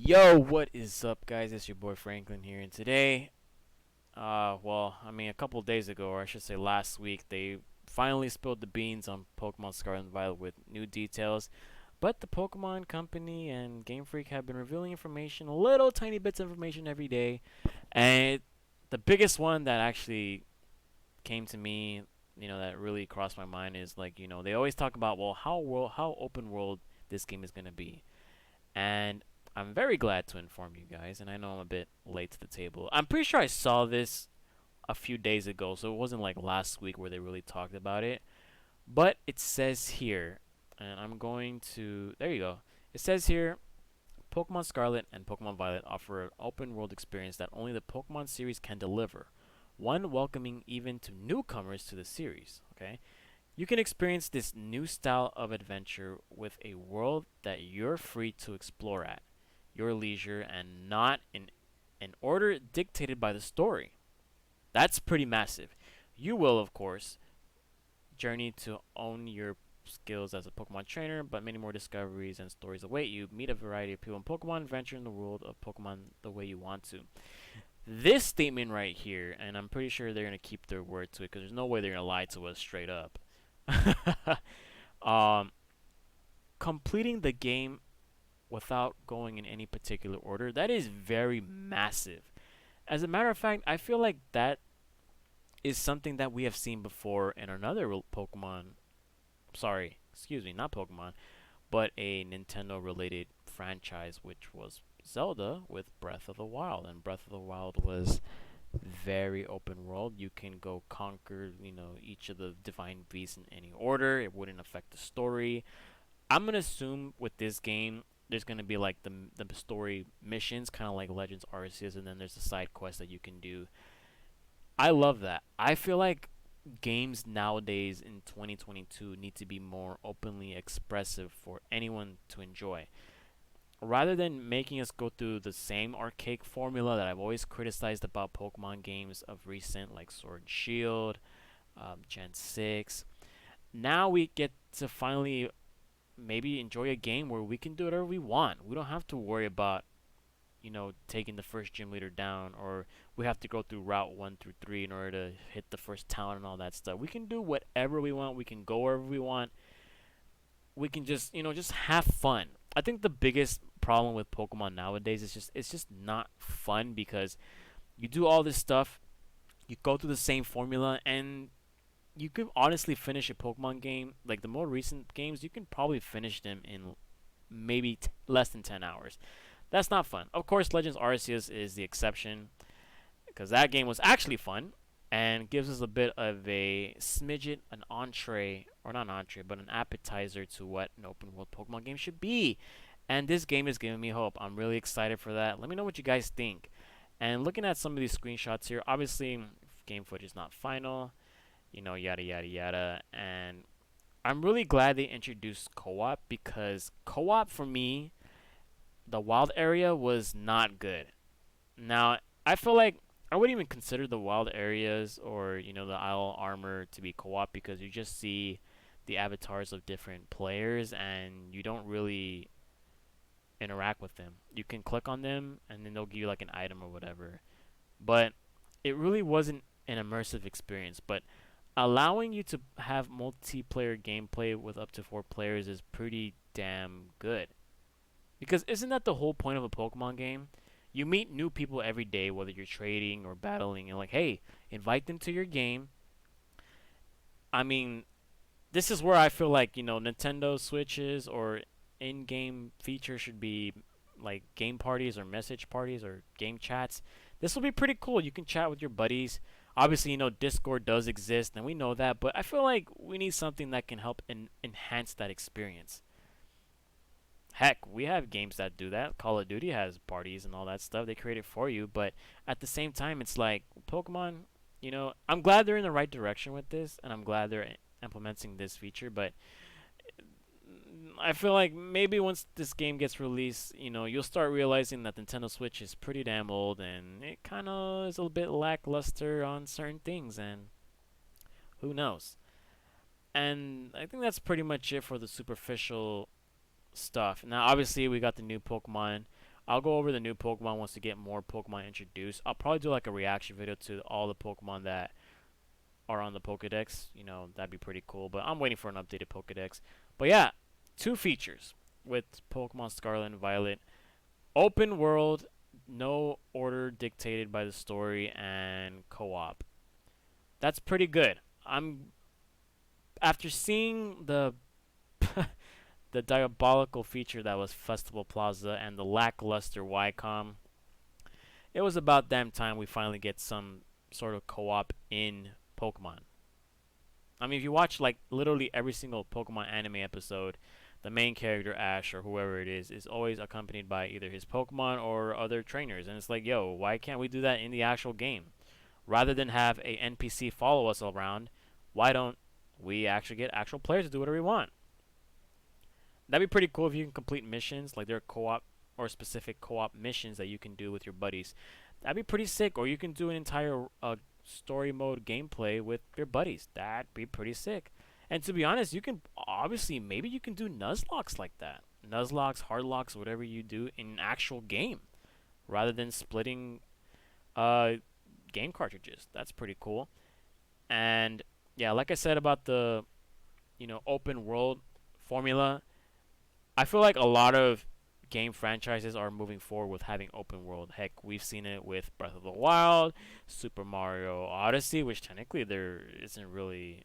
Yo, what is up, guys? It's your boy Franklin here, and today, a couple days ago, or I should say last week, they finally spilled the beans on Pokemon Scarlet and Violet with new details. But the Pokemon Company and Game Freak have been revealing information, little tiny bits of information every day, and the biggest one that actually came to me, that really crossed my mind is like, they always talk about, well, how open world this game is gonna be. And I'm very glad to inform you guys, and I know I'm a bit late to the table. I'm pretty sure I saw this a few days ago, so it wasn't like last week where they really talked about it. But it says here, and I'm going to. There you go. It says here Pokemon Scarlet and Pokemon Violet offer an open world experience that only the Pokemon series can deliver, one welcoming even to newcomers to the series. Okay? You can experience this new style of adventure with a world that you're free to explore at your leisure and not in an order dictated by the story. That's pretty massive. You will, of course, journey to own your skills as a Pokemon trainer, but many more discoveries and stories await you. Meet a variety of people in Pokemon, adventure in the world of Pokemon the way you want to. This statement right here, and I'm pretty sure they're going to keep their word to it because there's no way they're going to lie to us straight up. um, Completing the game without going in any particular order, that is very massive. As a matter of fact, I feel like that is something that we have seen before in another Pokemon. Sorry, excuse me, not Pokemon, but a Nintendo related franchise, which was Zelda with Breath of the Wild. And Breath of the Wild was very open world. You can go conquer, each of the divine beasts in any order. It wouldn't affect the story. I'm gonna assume with this game, there's gonna be like the story missions, kind of like Legends Arceus, and then there's the side quests that you can do. I love that. I feel like games nowadays in 2022 need to be more openly expressive for anyone to enjoy. Rather than making us go through the same archaic formula that I've always criticized about Pokemon games of recent, like Sword and Shield, Gen 6, now we get to finally maybe enjoy a game where we can do whatever we want. We don't have to worry about, taking the first gym leader down, or we have to go through Route 1 through 3 in order to hit the first town and all that stuff. We can do whatever we want. We can go wherever we want. We can just have fun. I think the biggest problem with Pokemon nowadays is it's just not fun because you do all this stuff, you go through the same formula, and you could honestly finish a Pokemon game, like the more recent games, you can probably finish them in maybe less than 10 hours. That's not fun. Of course, Legends Arceus is the exception because that game was actually fun and gives us a bit of a smidget, an entree, or not an entree, but an appetizer to what an open world Pokemon game should be. And this game is giving me hope. I'm really excited for that. Let me know what you guys think. And looking at some of these screenshots here, obviously, game footage is not final, yada yada yada. And I'm really glad they introduced co-op because co-op for me, the wild area was not good. Now, I feel like I wouldn't even consider the wild areas or, the Isle Armor to be co-op because you just see the avatars of different players and you don't really interact with them. You can click on them and then they'll give you like an item or whatever. But it really wasn't an immersive experience. But allowing you to have multiplayer gameplay with up to 4 players is pretty damn good. Because isn't that the whole point of a Pokemon game? You meet new people every day, whether you're trading or battling, and like, hey, invite them to your game. I mean, this is where I feel like, Nintendo Switches or in-game features should be like game parties or message parties or game chats. This will be pretty cool. You can chat with your buddies. Obviously, Discord does exist, and we know that, but I feel like we need something that can help enhance that experience. Heck, we have games that do that. Call of Duty has parties and all that stuff. They create it for you, but at the same time, it's like Pokemon. I'm glad they're in the right direction with this, and I'm glad they're implementing this feature. But I feel like maybe once this game gets released, you'll start realizing that Nintendo Switch is pretty damn old, and it kind of is a bit lackluster on certain things, and who knows. And I think that's pretty much it for the superficial stuff. Now, obviously, we got the new Pokemon. I'll go over the new Pokemon once to get more Pokemon introduced. I'll probably do like a reaction video to all the Pokemon that are on the Pokedex. You know, that'd be pretty cool. But I'm waiting for an updated Pokedex. But yeah, two features with Pokemon Scarlet and Violet: open world, no order dictated by the story, and co-op. That's pretty good. I'm After seeing the diabolical feature that was Festival Plaza and the lackluster Ycom, it was about damn time we finally get some sort of co-op in Pokemon. I mean, if you watch like literally every single Pokemon anime episode, the main character Ash or whoever it is always accompanied by either his Pokemon or other trainers, and it's like, yo, why can't we do that in the actual game? Rather than have a NPC follow us around, why don't we actually get actual players to do whatever we want? That'd be pretty cool if you can complete missions, like there are co-op or specific co-op missions that you can do with your buddies. That'd be pretty sick. Or you can do an entire story mode gameplay with your buddies. That'd be pretty sick. And to be honest, you can obviously maybe you can do Nuzlocks like that. Nuzlocks, hardlocks, whatever you do in an actual game, rather than splitting uh, game cartridges. That's pretty cool. And yeah, like I said about the open world formula, I feel like a lot of game franchises are moving forward with having open world. Heck, we've seen it with Breath of the Wild, Super Mario Odyssey, which technically there isn't really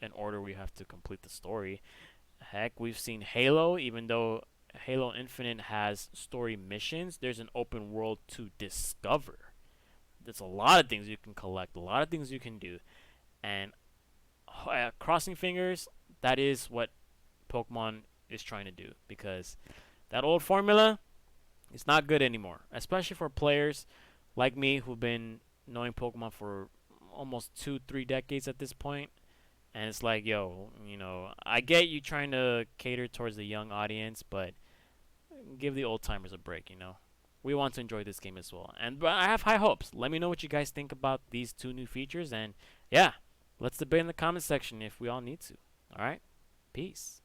an order we have to complete the story. Heck, we've seen Halo, even though Halo Infinite has story missions, there's an open world to discover. There's a lot of things you can collect, a lot of things you can do. And crossing fingers, that is what Pokemon is trying to do, because that old formula is not good anymore, especially for players like me who've been knowing Pokemon for almost 2-3 decades at this point. And it's like, yo, I get you trying to cater towards the young audience, but give the old timers a break. We want to enjoy this game as well. But I have high hopes. Let me know what you guys think about these two new features, and yeah, let's debate in the comment section if we all need to. All right? Peace.